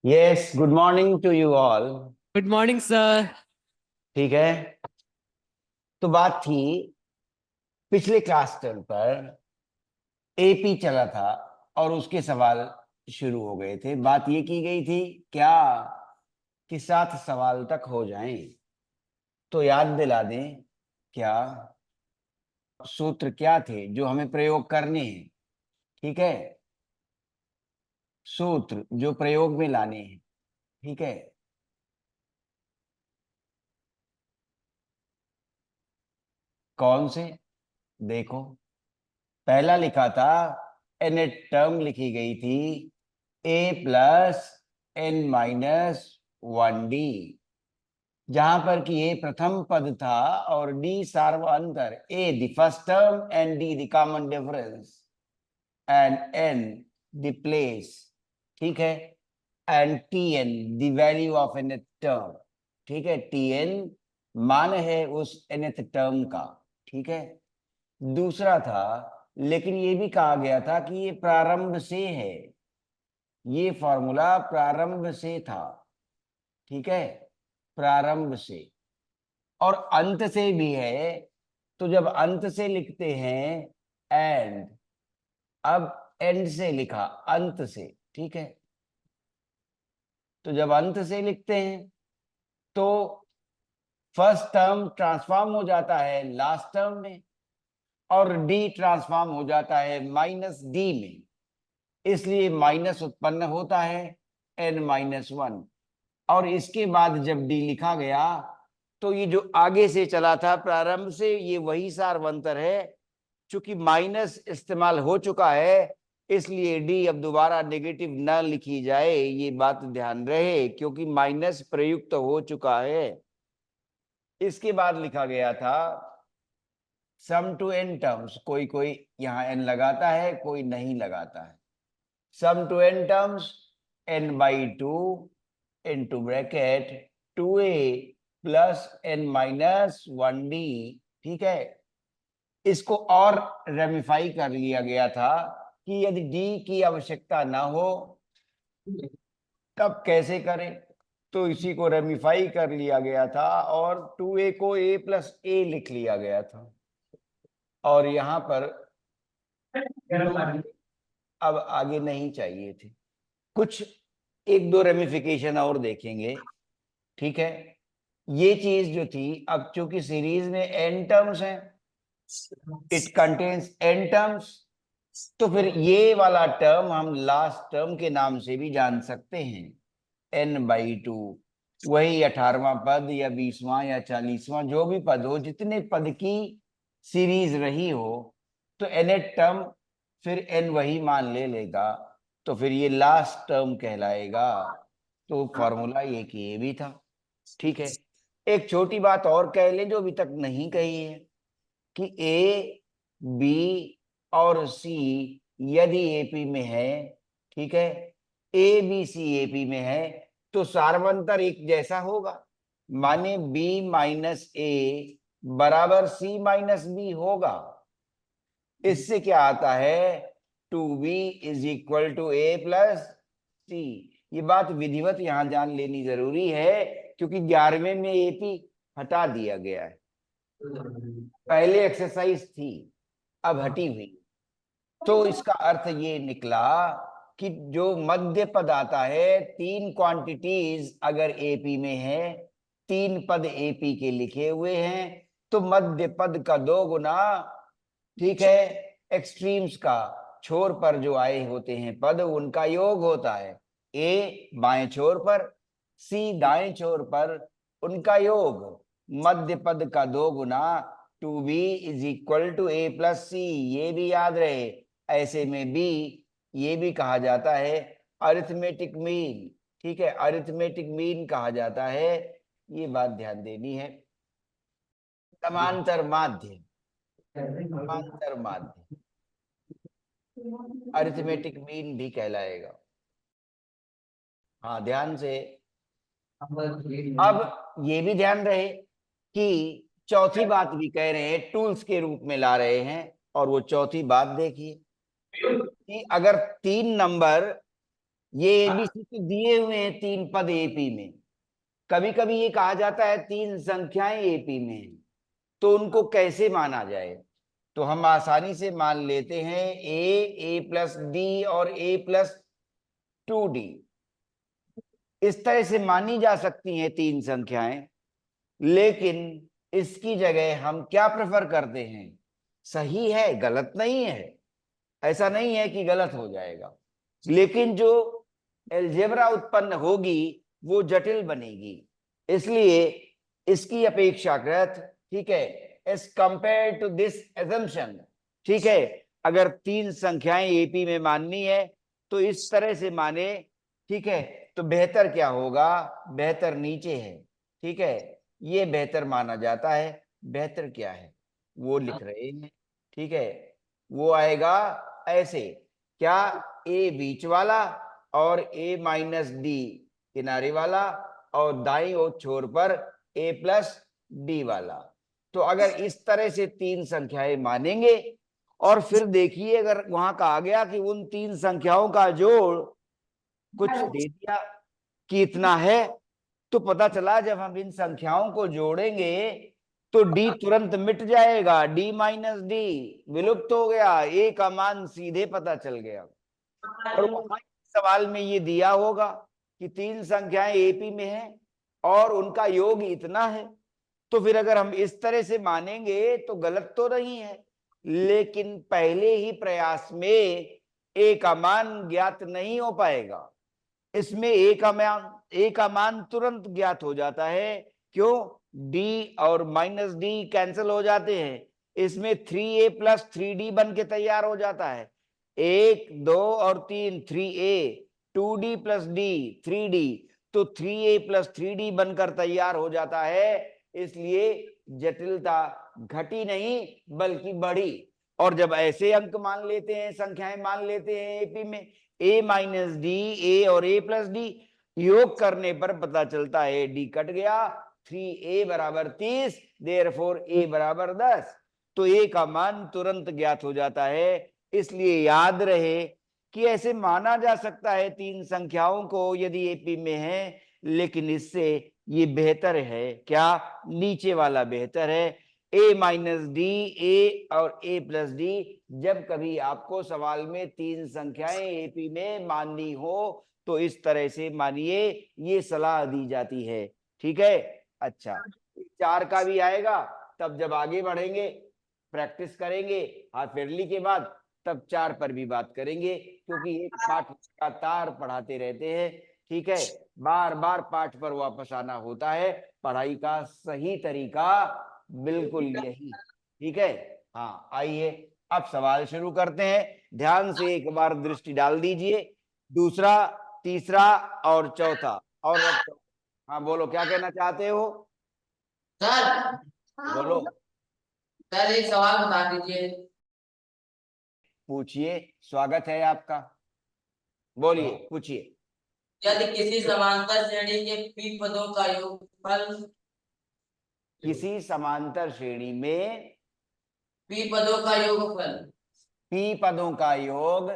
Yes, good morning to you all. Good morning sir. ठीक है। तो बात थी, पिछले क्लास टेन पर एपी चला था और उसके सवाल शुरू हो गए थे। बात ये की गई थी क्या कि 7 सवाल तक हो जाएं। तो याद दिला दें क्या सूत्र क्या थे जो हमें प्रयोग करने हैं। ठीक है, सूत्र जो प्रयोग में लाने हैं। ठीक है, कौन से? देखो, पहला लिखा था, एन टर्म लिखी गई थी a+n-1d, जहां पर कि ए प्रथम पद था और डी सार्वअंतर, a the first term and d the common difference and n the place. ठीक है, and t n the value of n term. ठीक है, टी एन मान है उस nth टर्म का। ठीक है, दूसरा था, लेकिन ये भी कहा गया था कि ये प्रारंभ से है, ये फॉर्मूला प्रारंभ से था। ठीक है, प्रारंभ से और अंत से भी है। तो जब अंत से लिखते हैं एंड, अब एंड से लिखा अंत से। ठीक है, तो जब अंत से लिखते हैं तो फर्स्ट टर्म ट्रांसफॉर्म हो जाता है लास्ट टर्म में और डी ट्रांसफॉर्म हो जाता है माइनस डी में। इसलिए माइनस उत्पन्न होता है n-1। और इसके बाद जब डी लिखा गया तो ये जो आगे से चला था प्रारंभ से, ये वही सार्वंतर है। चूंकि माइनस इस्तेमाल हो चुका है इसलिए डी अब दोबारा नेगेटिव न लिखी जाए, ये बात ध्यान रहे, क्योंकि माइनस प्रयुक्त हो चुका है। इसके बाद लिखा गया था सम टू एन टर्म्स। कोई कोई यहाँ एन लगाता है, कोई नहीं लगाता है। Sum to n terms n/2 into bracket 2a plus n-1d। ठीक है, इसको और रेमिफाई कर लिया गया था कि यदि डी की आवश्यकता ना हो तब कैसे करें। तो इसी को रेमिफाई कर लिया गया था और 2a को a+a लिख लिया गया था। और यहां पर अब आगे नहीं चाहिए थे, कुछ एक दो रेमिफिकेशन और देखेंगे। ठीक है, ये चीज जो थी, अब चूंकि सीरीज में n टर्म्स हैं, इट कंटेन्स n टर्म्स, तो फिर ये वाला टर्म हम लास्ट टर्म के नाम से भी जान सकते हैं, n/2। वही 18वां पद या 20वां या 40वां जो भी पद हो, जितने पद की सीरीज रही हो, तो nth टर्म फिर n वही मान ले लेगा, तो फिर ये लास्ट टर्म कहलाएगा। तो फॉर्मूला ये कि ये भी था। ठीक है, एक छोटी बात और कह लें जो अभी तक नहीं कही है कि ए बी और सी यदि एपी में है, ठीक है, ए बी सी एपी में है, तो सार्वंतर एक जैसा होगा। माने b-a बराबर c-b होगा। इससे क्या आता है, 2b is equal to a+c। ये बात विधिवत यहां जान लेनी जरूरी है, क्योंकि 11वें में एपी हटा दिया गया है। पहले एक्सरसाइज थी, अब हटी हुई। तो इसका अर्थ ये निकला कि जो मध्य पद आता है, 3 क्वांटिटीज अगर एपी में है, 3 पद एपी के लिखे हुए हैं, तो मध्य पद का 2 गुना, ठीक है, एक्सट्रीम्स का, छोर पर जो आए होते हैं पद, उनका योग होता है। ए बाएं छोर पर, सी दाएं छोर पर, उनका योग मध्य पद का 2 गुना 2b is equal to a+c। ये भी याद रहे, ऐसे में बी ये भी कहा जाता है अरिथमेटिक मीन। ठीक है, अरिथमेटिक मीन कहा जाता है, ये बात ध्यान देनी है। समांतर माध्य, समांतर माध्य अरिथमेटिक मीन भी कहलाएगा। हाँ, ध्यान से। अब ये भी ध्यान रहे कि चौथी बात भी कह रहे हैं, टूल्स के रूप में ला रहे हैं, और वो चौथी बात देखिए कि अगर 3 नंबर ये एबीसी तो दिए हुए हैं 3 पद एपी में। कभी कभी ये कहा जाता है 3 संख्याएं एपी में हैं, तो उनको कैसे माना जाए? तो हम आसानी से मान लेते हैं ए प्लस डी और ए प्लस 2D। इस तरह से मानी जा सकती हैं 3 संख्याएं। लेकिन इसकी जगह हम क्या प्रेफर करते हैं? सही है, गलत नहीं है, ऐसा नहीं है कि गलत हो जाएगा, लेकिन जो एलजेब्रा उत्पन्न होगी वो जटिल बनेगी। इसलिए इसकी अपेक्षाकृत, ठीक है, as compare to this assumption, ठीक है, अगर 3 संख्याएं एपी में माननी है तो इस तरह से माने, ठीक है। तो बेहतर क्या होगा? बेहतर नीचे है, ठीक है, ये बेहतर माना जाता है। बेहतर क्या है वो लिख रहे हैं, ठीक है। वो आएगा ऐसे, क्या, ए बीच वाला और ए माइनस डी किनारे वाला और दाईं ओर छोर पर ए प्लस डी वाला। तो अगर इस तरह से 3 संख्याएं मानेंगे और फिर देखिए अगर वहां कहा गया कि उन 3 संख्याओं का जोड़ कुछ दे दिया कि इतना है, तो पता चला जब हम इन संख्याओं को जोड़ेंगे तो डी तुरंत मिट जाएगा, डी माइनस डी विलुप्त हो गया, ए का मान सीधे पता चल गया। और वहां सवाल में ये दिया होगा कि 3 संख्याएं एपी में हैं और उनका योग इतना है। तो फिर अगर हम इस तरह से मानेंगे तो गलत तो नहीं है, लेकिन पहले ही प्रयास में ए का मान ज्ञात नहीं हो पाएगा। इसमें ए का मान तुरंत ज्ञात हो जाता है। क्यों? डी और माइनस डी कैंसिल हो जाते हैं, इसमें 3a प्लस 3d बन के तैयार हो जाता है। 1 2 और 3 3a, 2d plus D 3d, तो 3a प्लस 3d बनकर तैयार हो जाता है। इसलिए जटिलता घटी नहीं बल्कि बढ़ी। और जब ऐसे अंक मान लेते हैं, संख्याएं मान लेते हैं एपी में, ए माइनस डी, ए और ए प्लस डी, योग करने पर पता चलता है डी कट गया, 3a बराबर 30, देयरफॉर ए बराबर 10। तो ए का मान तुरंत ज्ञात हो जाता है। इसलिए याद रहे कि ऐसे माना जा सकता है 3 संख्याओं को यदि एपी में है, लेकिन इससे ये बेहतर है, क्या? नीचे वाला बेहतर है, ए माइनस डी, ए और ए प्लस डी। जब कभी आपको सवाल में 3 संख्याएं एपी में माननी हो तो इस तरह से मानिए, ये सलाह दी जाती है, ठीक है। अच्छा, 4 का भी आएगा तब जब आगे बढ़ेंगे, प्रैक्टिस करेंगे हाफ ईयरली के बाद, तब 4 पर भी बात करेंगे, क्योंकि एक पाठ लगातार पढ़ाते रहते हैं, ठीक है। बार बार पाठ पर वापस आना होता है, पढ़ाई का सही तरीका बिल्कुल यही, ठीक है। हाँ, आइए अब सवाल शुरू करते हैं। ध्यान से एक बार दृष्टि डाल दीजिए, दूसरा, तीसरा और चौथा। और हाँ बोलो, क्या कहना चाहते हो? सर बोलो, सर एक सवाल बता दीजिए। पूछिए, स्वागत है आपका, बोलिए, पूछिए। यदि किसी समांतर श्रेणी के पी पदों का योगफल किसी समांतर श्रेणी में पी पदों का योगफल पी पदों का योग,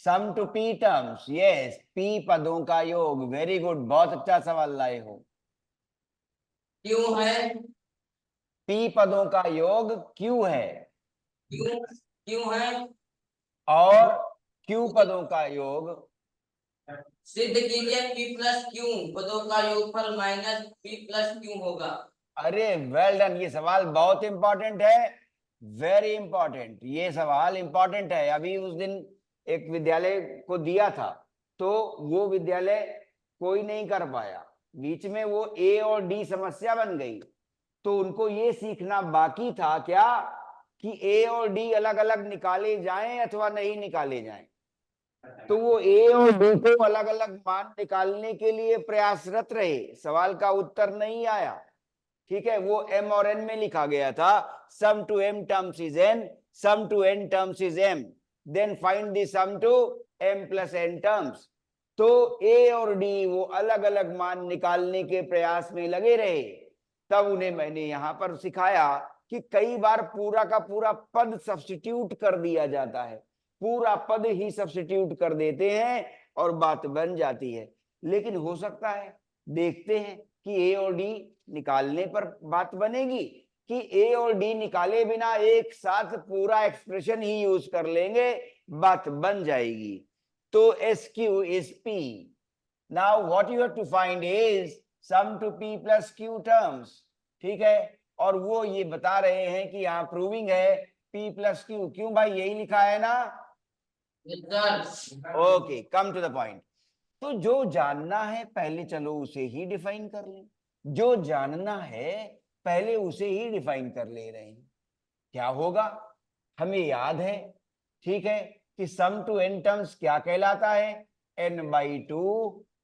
sum to p terms, yes, p पदों का योग, वेरी गुड, बहुत अच्छा सवाल लाए हो। क्यों है? पी पदों का योग क्यों है क्यों क्यों है? और क्यू पदों का योग। सिद्ध कीजिए पी प्लस क्यू पदों का योगफल माइनस पी प्लस क्यू होगा। अरे वेल डन, ये सवाल बहुत इंपॉर्टेंट है, वेरी इंपॉर्टेंट, ये सवाल इंपॉर्टेंट है। अभी उस दिन एक विद्यालय को दिया था, तो वो विद्यालय कोई नहीं कर पाया, बीच में वो ए और डी समस्या बन गई, तो उनको ये सीखना बाकी था क्या कि ए और डी अलग अलग निकाले जाएं अथवा नहीं निकाले जाएं। तो वो ए और डी को अलग अलग मान निकालने के लिए प्रयासरत रहे, सवाल का उत्तर नहीं आया, ठीक है। वो m और n में लिखा गया था, sum to m terms is n, sum to n terms is m, then find the sum to m plus n terms. तो a और d वो अलग अलग मान निकालने के प्रयास में लगे रहे। तब उन्हें मैंने यहां पर सिखाया कि कई बार पूरा का पूरा पद सब्स्टिट्यूट कर दिया जाता है, पूरा पद ही सब्स्टिट्यूट कर देते हैं, और बात बन जाती है। लेकिन हो सकता है, देखते हैं कि ए और डी निकालने पर बात बनेगी कि ए और डी निकाले बिना एक साथ पूरा एक्सप्रेशन ही यूज कर लेंगे, बात बन जाएगी। तो S Q is P. Now what you have to find is sum to P plus Q terms. ठीक है, और वो ये बता रहे हैं कि यहाँ प्रूविंग है पी प्लस क्यू। क्यों भाई, यही लिखा है ना? Okay, come to the point. तो जो जानना है पहले चलो उसे ही डिफाइन कर लें। जो जानना है पहले उसे ही डिफाइन कर ले रहे हैं। क्या होगा, हमें याद है, ठीक है, कि सम टू एन टर्म्स क्या कहलाता है? n by two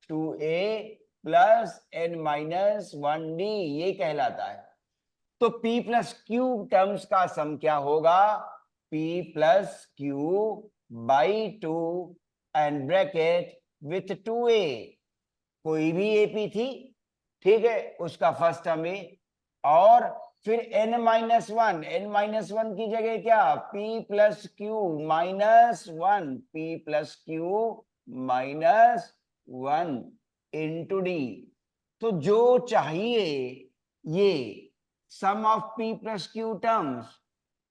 2a plus n minus 1d, ये कहलाता है। तो p प्लस क्यू टर्म्स का सम क्या होगा? p plus Q by 2 and bracket with 2a। कोई भी एपी थी, ठीक है, उसका फर्स्ट टर्म ए, और फिर n माइनस वन की जगह क्या? p plus q minus 1, p plus q minus 1 into d. तो जो चाहिए ये sum of p plus Q terms,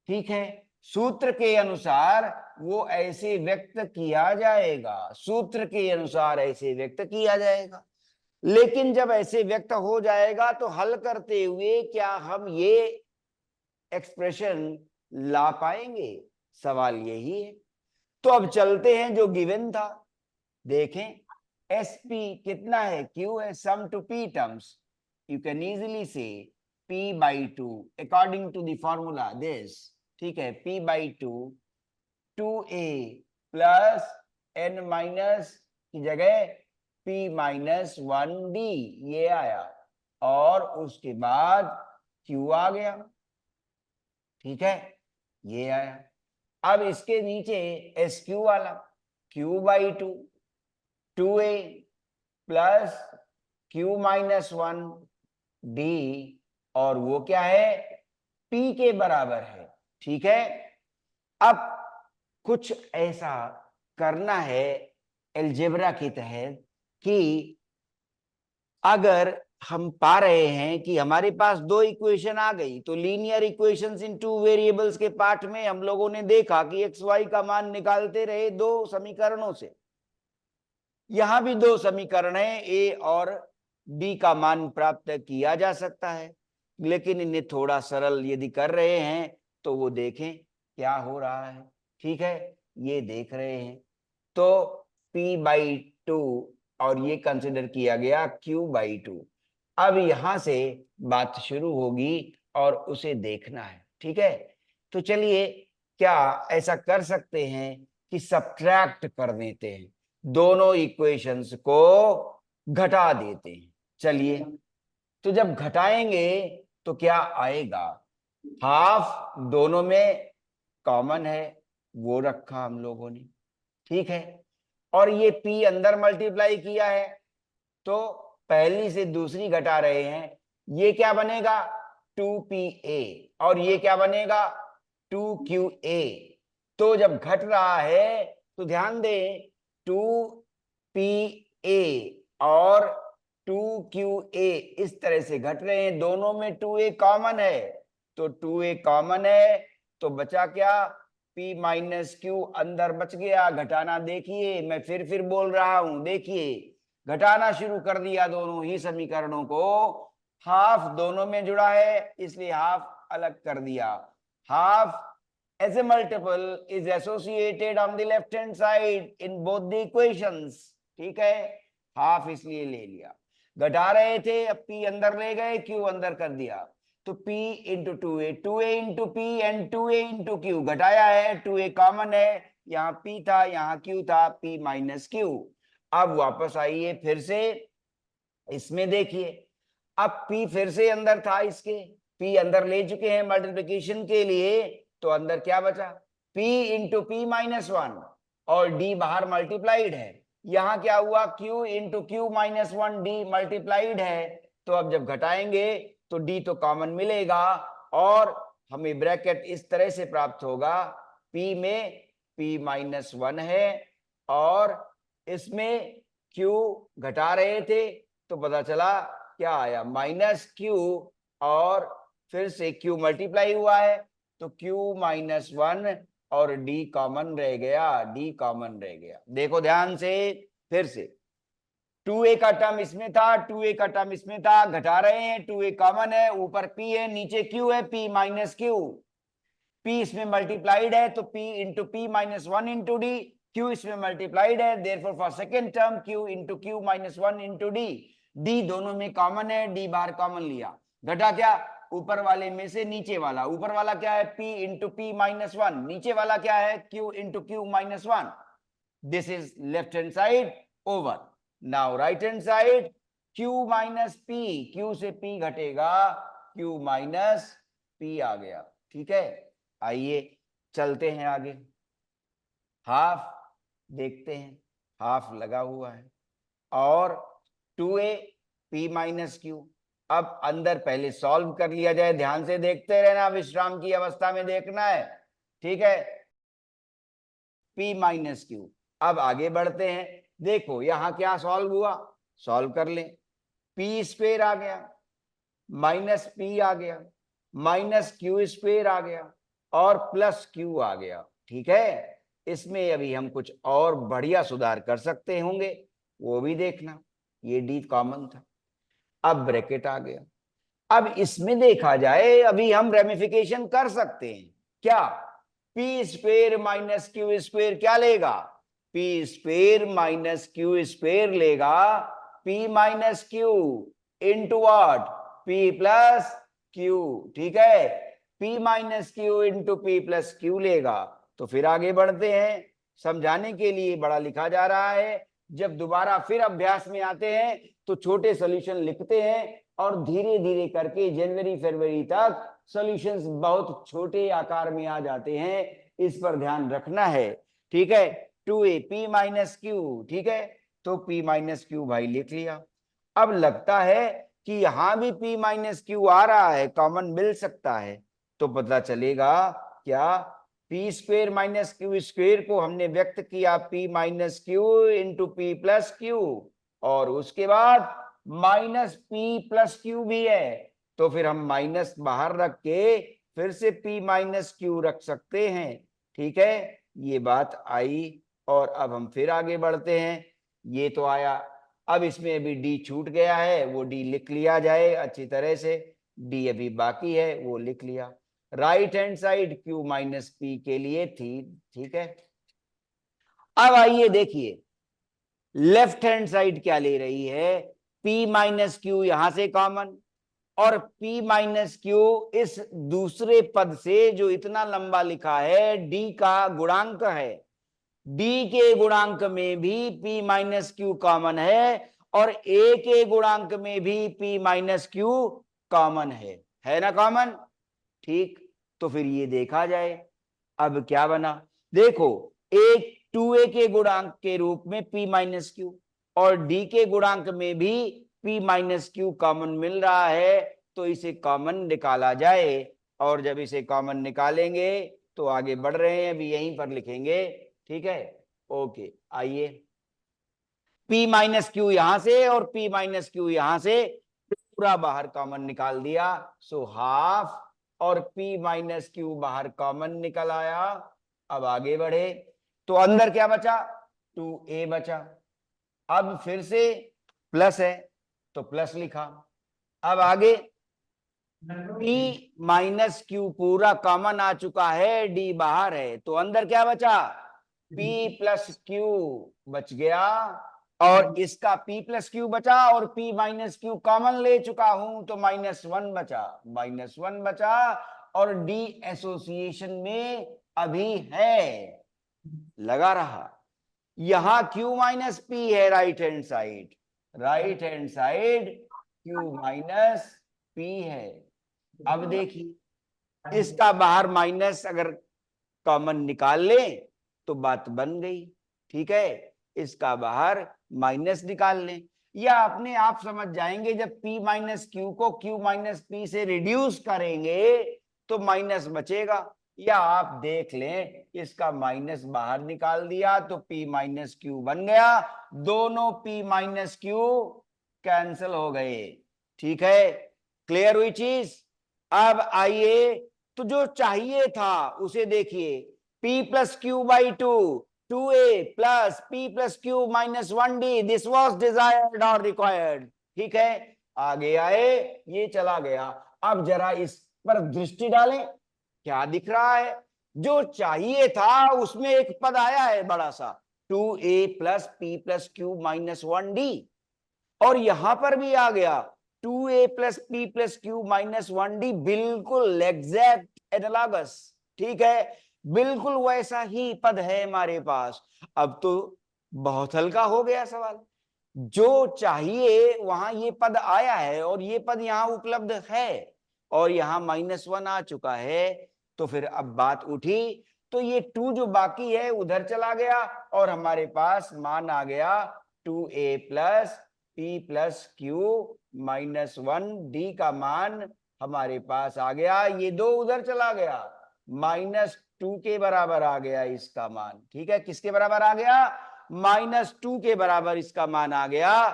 ठीक है, सूत्र के अनुसार वो ऐसे व्यक्त किया जाएगा, सूत्र के अनुसार ऐसे व्यक्त किया जाएगा। लेकिन जब ऐसे व्यक्त हो जाएगा तो हल करते हुए क्या हम ये एक्सप्रेशन ला पाएंगे? सवाल यही है। तो अब चलते हैं जो गिवन था, देखें। एस पी कितना है? क्यू है, sum to p terms. You can easily से p by two according to the formula this, ठीक है, p by two 2a plus n minus की जगह p माइनस 1d, ये आया, और उसके बाद q आ गया, ठीक है, ये आया। अब इसके नीचे एस क्यू वाला, q by two 2a plus q minus 1d, और वो क्या है? p के बराबर है, ठीक है। अब कुछ ऐसा करना है अलजेब्रा के तहत कि अगर हम पा रहे हैं कि हमारे पास दो इक्वेशन आ गई, तो लीनियर इक्वेशंस इन टू वेरिएबल्स के पार्ट में हम लोगों ने देखा कि एक्स वाई का मान निकालते रहे दो समीकरणों से। यहां भी दो समीकरण है, ए और बी का मान प्राप्त किया जा सकता है, लेकिन इन्हें थोड़ा सरल यदि कर रहे हैं तो वो देखें क्या हो रहा है, ठीक है, ये देख रहे हैं। तो p बाई टू और ये कंसिडर किया गया q बाई टू। अब यहां से बात शुरू होगी और उसे देखना है, ठीक है। तो चलिए, क्या ऐसा कर सकते हैं कि सब्ट्रैक्ट कर देते हैं, दोनों इक्वेशंस को घटा देते हैं। चलिए, तो जब घटाएंगे तो क्या आएगा? हाफ दोनों में कॉमन है, वो रखा हम लोगों ने, ठीक है, और ये p अंदर मल्टीप्लाई किया है, तो पहली से दूसरी घटा रहे हैं, ये क्या बनेगा? 2pa, और ये क्या बनेगा? 2qa। तो जब घट रहा है तो ध्यान दें, 2pa और 2qa इस तरह से घट रहे हैं, दोनों में 2a कॉमन है, तो 2a कॉमन है, तो बचा क्या? p माइनस क्यू अंदर बच गया। घटाना देखिए, मैं फिर बोल रहा हूं, देखिए, घटाना शुरू कर दिया दोनों ही समीकरणों को। हाफ दोनों में जुड़ा है, इसलिए हाफ अलग कर दिया। Half as a multiple is associated on the left hand side in both the equations, ठीक है, हाफ इसलिए ले लिया। घटा रहे थे, अब p अंदर ले गए, q अंदर कर दिया, तो p into 2a, 2a into p and 2a into q, घटाया है, 2a कॉमन है, यहाँ p था, यहाँ q था, p माइनस q। अब वापस आइए फिर से, इसमें देखिए, अब p फिर से अंदर था, इसके p अंदर ले चुके हैं मल्टीप्लिकेशन के लिए, तो अंदर क्या बचा? p इंटू p माइनस 1, और d बाहर मल्टीप्लाइड है, यहाँ क्या हुआ? q into Q minus 1d multiplied है। तो अब जब घटाएंगे तो d तो कॉमन मिलेगा, और हमें ब्रैकेट इस तरह से प्राप्त होगा, p में p माइनस 1 है, और इसमें क्यू घटा रहे थे तो पता चला क्या आया, -q, और फिर से q मल्टीप्लाई हुआ है तो q-1 और d कॉमन रह गया, d कॉमन रह गया। देखो ध्यान से फिर से, 2a का टर्म इसमें था, 2a का टर्म इसमें था, घटा रहे हैं, 2a कॉमन है, ऊपर p है, नीचे q है, p माइनस q, p इसमें मल्टीप्लाइड है तो p into p minus 1 into d, q इसमें मल्टीप्लाइड है, therefore for second term q into q minus 1 into d, d दोनों में कॉमन है, d बाहर कॉमन लिया, घटा क्या, ऊपर वाले में से नीचे वाला, ऊपर वाला क्या है p इंटू p माइनस 1, नीचे वाला क्या है q into q minus 1, this is left hand side over. Now right hand side, q minus p, q से p घटेगा, q माइनस p आ गया, ठीक है। आइए चलते हैं आगे, हाफ देखते हैं, हाफ लगा हुआ है और 2a p माइनस क्यू, अब अंदर पहले सॉल्व कर लिया जाए, ध्यान से देखते रहना, विश्राम की अवस्था में देखना है, ठीक है। p माइनस क्यू, अब आगे बढ़ते हैं, देखो यहां क्या सॉल्व हुआ, सॉल्व कर लें, p स्क्वेयर आ गया, माइनस p आ गया, माइनस क्यू स्क्वेयर आ गया और प्लस q आ गया, ठीक है। इसमें अभी हम कुछ और बढ़िया सुधार कर सकते होंगे, वो भी देखना, ये d कॉमन था, अब ब्रैकेट आ गया, अब इसमें देखा जाए अभी हम रेमिफिकेशन कर सकते हैं, क्या, p square minus Q square क्या लेगा, p square minus Q square लेगा, p minus Q into what, p plus Q, ठीक है, p minus Q into p plus Q लेगा। तो फिर आगे बढ़ते हैं, समझाने के लिए बड़ा लिखा जा रहा है, जब दोबारा फिर अभ्यास में आते हैं तो छोटे सॉल्यूशन लिखते हैं और धीरे धीरे करके जनवरी फरवरी तक सॉल्यूशंस बहुत छोटे आकार में आ जाते हैं, इस पर ध्यान रखना है, ठीक है। 2a p माइनस क्यू, ठीक है, तो p माइनस क्यू भाई लिख लिया। अब लगता है कि यहां भी p माइनस क्यू आ रहा है, कॉमन मिल सकता है, तो पता चलेगा क्या, p square minus Q square को हमने व्यक्त किया p minus Q into p plus Q, और उसके बाद माइनस p प्लस क्यू भी है, तो फिर हम माइनस बाहर रख के फिर से p माइनस क्यू रख सकते हैं, ठीक है, ये बात आई। और अब हम फिर आगे बढ़ते हैं, ये तो आया, अब इसमें अभी d छूट गया है, वो d लिख लिया जाए अच्छी तरह से, d अभी बाकी है वो लिख लिया, right hand side q minus p के लिए थी, ठीक है। अब आइए देखिए लेफ्ट हैंड साइड क्या ले रही है, p माइनस क्यू यहां से कॉमन, और p माइनस क्यू इस दूसरे पद से जो इतना लंबा लिखा है d का गुणांक है, d के गुणांक में भी p माइनस क्यू कॉमन है और a के गुणांक में भी p माइनस क्यू कॉमन है ना कॉमन, ठीक। तो फिर ये देखा जाए, अब क्या बना, देखो एक 2a के गुणांक के रूप में p माइनस क्यू और d के गुणांक में भी p माइनस क्यू कॉमन मिल रहा है, तो इसे कॉमन निकाला जाए, और जब इसे कॉमन निकालेंगे तो आगे बढ़ रहे हैं, अभी यहीं पर लिखेंगे, ठीक है, ओके। आइए p माइनस क्यू यहां से और p माइनस क्यू यहां से पूरा बाहर कॉमन निकाल दिया, सो हाफ, और p माइनस क्यू बाहर कॉमन निकल आया। अब आगे बढ़े तो अंदर क्या बचा, 2a बचा, अब फिर से प्लस है तो प्लस लिखा, अब आगे p माइनस क्यू पूरा कॉमन आ चुका है, d बाहर है, तो अंदर क्या बचा, p प्लस क्यू बच गया, और इसका p प्लस क्यू बचा और p माइनस क्यू कॉमन ले चुका हूं तो -1 बचा, -1 बचा, और d एसोसिएशन में अभी है, लगा रहा, यहां q माइनस p है right hand side, right hand side q minus p है। अब देखिए इसका बाहर माइनस अगर कॉमन निकाल ले तो बात बन गई, ठीक है, इसका बाहर माइनस निकाल लें, या अपने आप समझ जाएंगे जब p माइनस क्यू को q माइनस p से रिड्यूस करेंगे तो माइनस बचेगा, या आप देख लें इसका माइनस बाहर निकाल दिया तो p माइनस क्यू बन गया, दोनों p माइनस क्यू कैंसिल हो गए। ठीक है, क्लियर हुई चीज। अब आइए, तो जो चाहिए था उसे देखिए, p plus Q by 2a plus p plus q minus 1d, this was desired और रिक्वायर्ड। ठीक है, आगे आए, ये चला गया। अब जरा इस पर दृष्टि डालें, क्या दिख रहा है? जो चाहिए था उसमें एक पद आया है बड़ा सा, 2a plus p plus q minus 1d, और यहां पर भी आ गया 2a plus p plus q minus 1d, बिल्कुल एग्जैक्ट एनालॉगस। ठीक है, बिल्कुल वैसा ही पद है हमारे पास। अब तो बहुत हल्का हो गया सवाल, जो चाहिए वहां ये पद आया है और ये पद यहां उपलब्ध है और यहां -1 आ चुका है, तो फिर अब बात उठी, तो ये 2 जो बाकी है उधर चला गया और हमारे पास मान आ गया 2a plus p plus q minus 1d का मान हमारे पास आ गया। ये 2 उधर चला गया, -2 के बराबर आ गया इसका मान। ठीक है, किसके बराबर आ गया? -2 के बराबर इसका मान आ गया।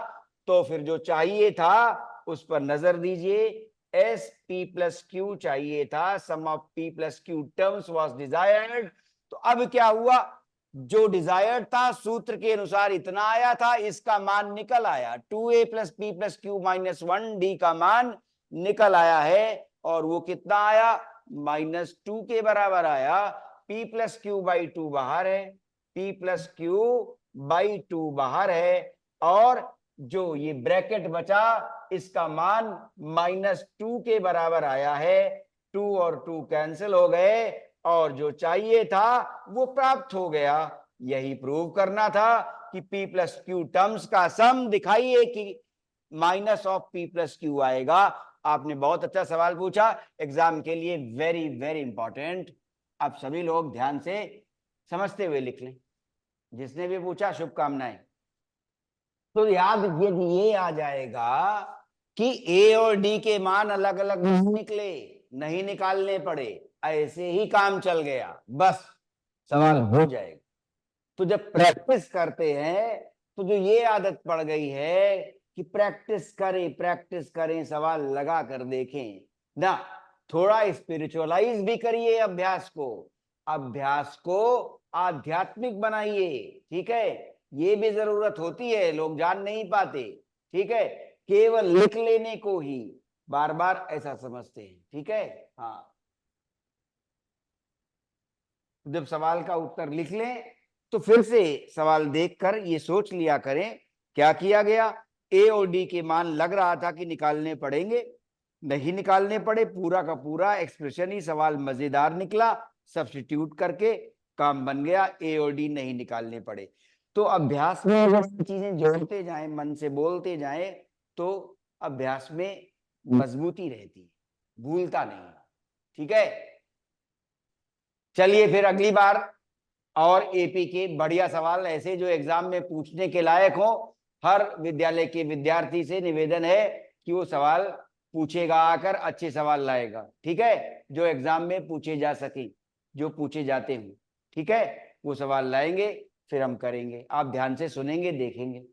तो फिर जो चाहिए था उस पर नजर दीजिए, एस पी प्लस क्यू चाहिए था, sum of p plus Q terms was desired. तो अब क्या हुआ, जो डिजायर्ड था सूत्र के अनुसार इतना आया था, इसका मान निकल आया, 2a plus P plus q minus 1d का मान निकल आया है, और वो कितना आया? -2 के बराबर आया। p प्लस क्यू बाई 2 बाहर है, p प्लस क्यू बाई 2 बाहर है, और जो ये ब्रैकेट बचा इसका मान -2 के बराबर आया है। 2 और 2 कैंसिल हो गए और जो चाहिए था वो प्राप्त हो गया। यही प्रूव करना था कि p प्लस क्यू टर्म्स का सम दिखाइए कि minus of p plus Q आएगा। आपने बहुत अच्छा सवाल पूछा, एग्जाम के लिए वेरी वेरी इंपॉर्टेंट। आप सभी लोग ध्यान से समझते हुए लिख लें, जिसने भी पूछा शुभकामनाएं। तो याद ये आ जाएगा कि ए और डी के मान अलग अलग निकले, नहीं निकालने पड़े, ऐसे ही काम चल गया, बस सवाल हो जाएगा। तो जब प्रैक्टिस करते हैं तो जो ये आदत पड़ गई है कि प्रैक्टिस करें, सवाल लगा कर देखें ना, थोड़ा स्पिरिचुअलाइज भी करिए अभ्यास को आध्यात्मिक बनाइए। ठीक है, ये भी जरूरत होती है, लोग जान नहीं पाते। ठीक है, केवल लिख लेने को ही बार बार ऐसा समझते हैं। ठीक है, हाँ, जब सवाल का उत्तर लिख लें तो फिर से सवाल देखकर ये सोच लिया करें क्या किया गया। ए और डी के मान लग रहा था कि निकालने पड़ेंगे, नहीं निकालने पड़े, पूरा का पूरा एक्सप्रेशन ही सवाल मजेदार निकला, सब्स्टिट्यूट करके काम बन गया, ए और डी नहीं निकालने पड़े। तो अभ्यास में अगर चीजें जोड़ते जाएं, मन से बोलते जाएं, तो अभ्यास में मजबूती रहती है, भूलता नहीं। ठीक है, चलिए फिर अगली बार और एपी के बढ़िया सवाल ऐसे जो एग्जाम में पूछने के लायक हो। हर विद्यालय के विद्यार्थी से निवेदन है कि वो सवाल पूछेगा, आकर अच्छे सवाल लाएगा। ठीक है, जो एग्जाम में पूछे जा सके, जो पूछे जाते हैं। ठीक है, वो सवाल लाएंगे, फिर हम करेंगे, आप ध्यान से सुनेंगे, देखेंगे।